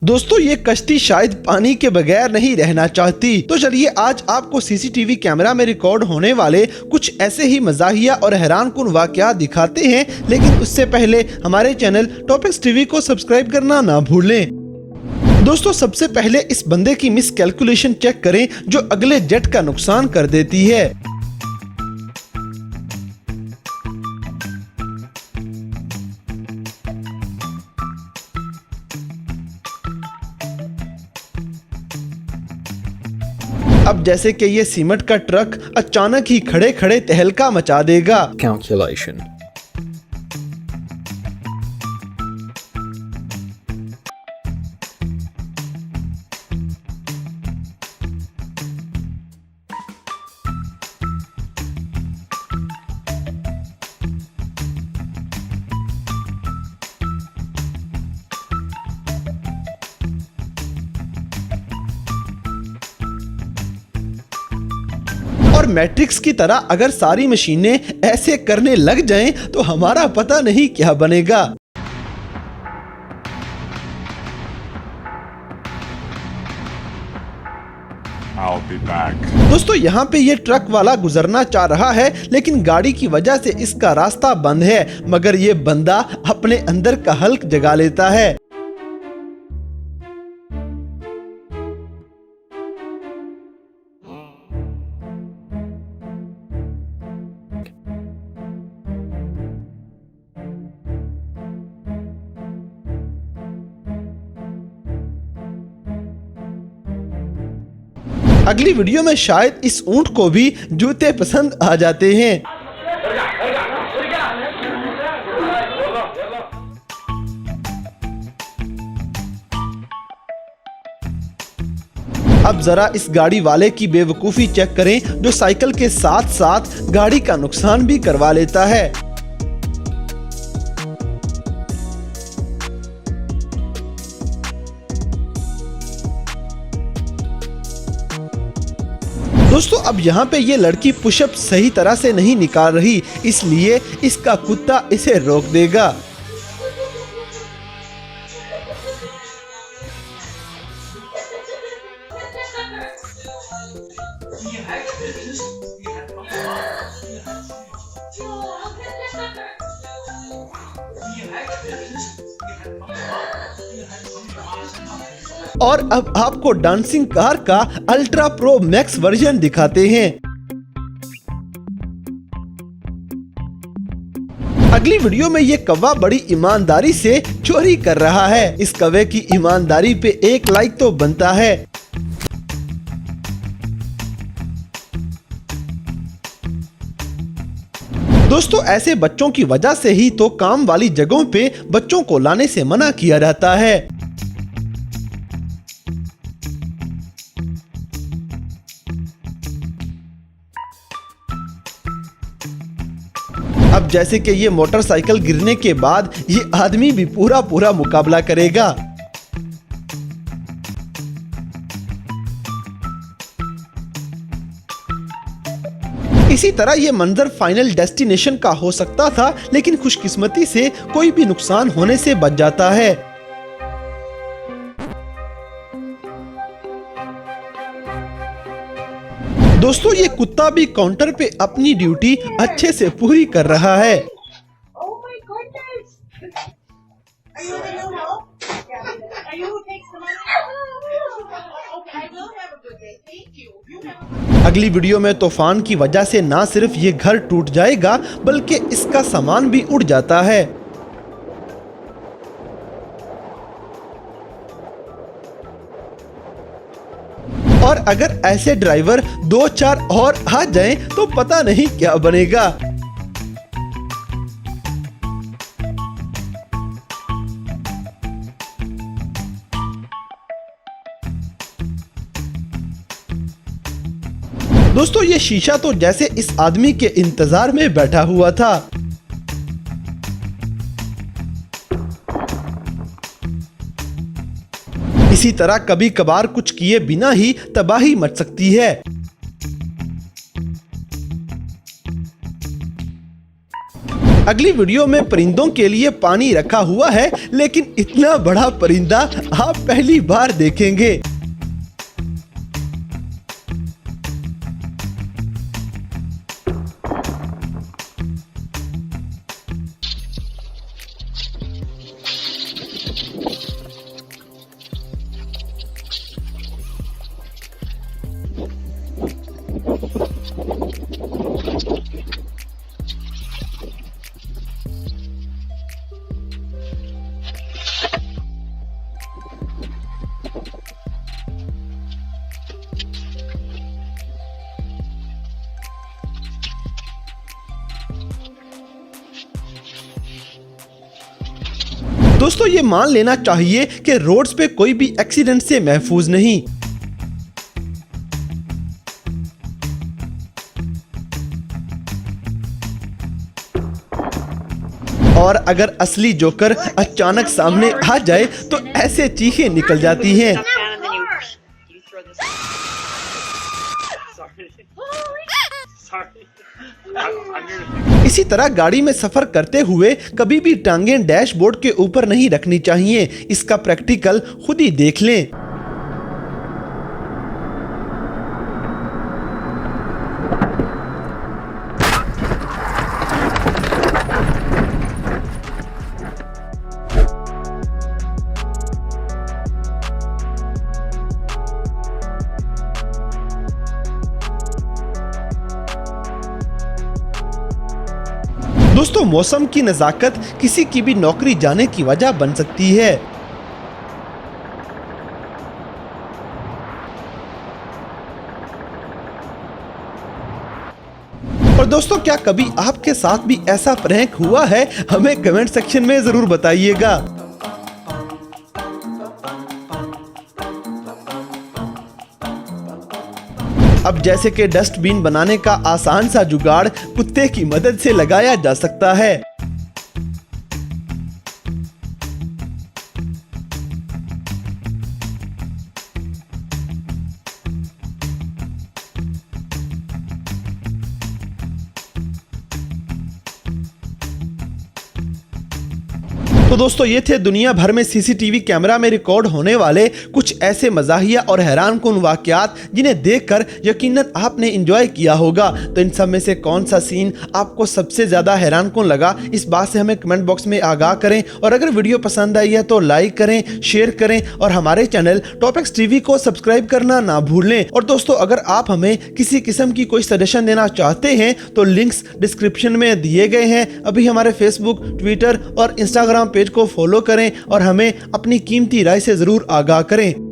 दोस्तों ये कश्ती शायद पानी के बगैर नहीं रहना चाहती। तो चलिए आज आपको सीसीटीवी कैमरा में रिकॉर्ड होने वाले कुछ ऐसे ही मजाहिया और हैरानकुन वाकयात दिखाते हैं, लेकिन उससे पहले हमारे चैनल टॉपिक्स टीवी को सब्सक्राइब करना ना भूलें। दोस्तों सबसे पहले इस बंदे की मिस कैलकुलेशन चेक करें जो अगले जेट का नुकसान कर देती है। अब जैसे कि ये सीमेंट का ट्रक अचानक ही खड़े खड़े तहलका मचा देगा। Calculation. और मैट्रिक्स की तरह अगर सारी मशीनें ऐसे करने लग जाएं तो हमारा पता नहीं क्या बनेगा। I'll be back. दोस्तों यहाँ पे ये ट्रक वाला गुजरना चाह रहा है, लेकिन गाड़ी की वजह से इसका रास्ता बंद है, मगर ये बंदा अपने अंदर का हल्क जगा लेता है। अगली वीडियो में शायद इस ऊंट को भी जूते पसंद आ जाते हैं। अब जरा इस गाड़ी वाले की बेवकूफी चेक करें जो साइकिल के साथ साथ गाड़ी का नुकसान भी करवा लेता है। दोस्तों अब यहाँ पे ये लड़की पुशअप सही तरह से नहीं निकाल रही, इसलिए इसका कुत्ता इसे रोक देगा। और अब आपको डांसिंग कार का अल्ट्रा प्रो मैक्स वर्जन दिखाते हैं। अगली वीडियो में ये कौवा बड़ी ईमानदारी से चोरी कर रहा है। इस कौवे की ईमानदारी पे 1 लाइक तो बनता है। दोस्तों ऐसे बच्चों की वजह से ही तो काम वाली जगहों पे बच्चों को लाने से मना किया जाता है। अब जैसे कि ये मोटरसाइकिल गिरने के बाद ये आदमी भी पूरा मुकाबला करेगा। इसी तरह ये मंजर फाइनल डेस्टिनेशन का हो सकता था, लेकिन खुशकिस्मती से कोई भी नुकसान होने से बच जाता है। दोस्तों ये कुत्ता भी काउंटर पे अपनी ड्यूटी अच्छे से पूरी कर रहा है। Oh my goodness! Are you the new help? Yeah. Are you who takes the money? Okay, I will have a good day. Thank you. You have a good day. अगली video में तूफान की वजह से ना सिर्फ ये घर टूट जाएगा बल्कि इसका सामान भी उड़ जाता है। और अगर ऐसे ड्राइवर 2-4 और आ जाएं तो पता नहीं क्या बनेगा। दोस्तों ये शीशा तो जैसे इस आदमी के इंतजार में बैठा हुआ था। इसी तरह कभी कभार कुछ किए बिना ही तबाही मच सकती है। अगली वीडियो में परिंदों के लिए पानी रखा हुआ है, लेकिन इतना बड़ा परिंदा आप पहली बार देखेंगे। दोस्तों ये मान लेना चाहिए कि रोड्स पे कोई भी एक्सीडेंट से महफूज नहीं। और अगर असली जोकर अचानक सामने आ जाए तो ऐसे चीखें निकल जाती हैं। इसी तरह गाड़ी में सफर करते हुए कभी भी टांगें डैशबोर्ड के ऊपर नहीं रखनी चाहिए। इसका प्रैक्टिकल खुद ही देख लें। दोस्तों मौसम की नज़ाकत किसी की भी नौकरी जाने की वजह बन सकती है। और दोस्तों क्या कभी आपके साथ भी ऐसा प्रैंक हुआ है? हमें कमेंट सेक्शन में जरूर बताइएगा। अब जैसे कि डस्टबिन बनाने का आसान सा जुगाड़ कुत्ते की मदद से लगाया जा सकता है। तो दोस्तों ये थे दुनिया भर में सीसीटीवी कैमरा में रिकॉर्ड होने वाले कुछ ऐसे मज़ाहिया और हैरानकुन वाक़यात जिन्हें देखकर यकीनन आपने एंजॉय किया होगा। तो इन सब में से कौन सा सीन आपको सबसे ज़्यादा हैरानकुन लगा, इस बात से हमें कमेंट बॉक्स में आगाह करें। और अगर वीडियो पसंद आई है तो लाइक करें, शेयर करें और हमारे चैनल टॉपिक्स टीवी को सब्सक्राइब करना ना भूलें। और दोस्तों अगर आप हमें किसी किस्म की कोई सजेशन देना चाहते हैं तो लिंक्स डिस्क्रिप्शन में दिए गए हैं। अभी हमारे फेसबुक, ट्विटर और इंस्टाग्राम पेज को फॉलो करें और हमें अपनी कीमती राय से ज़रूर आगाह करें।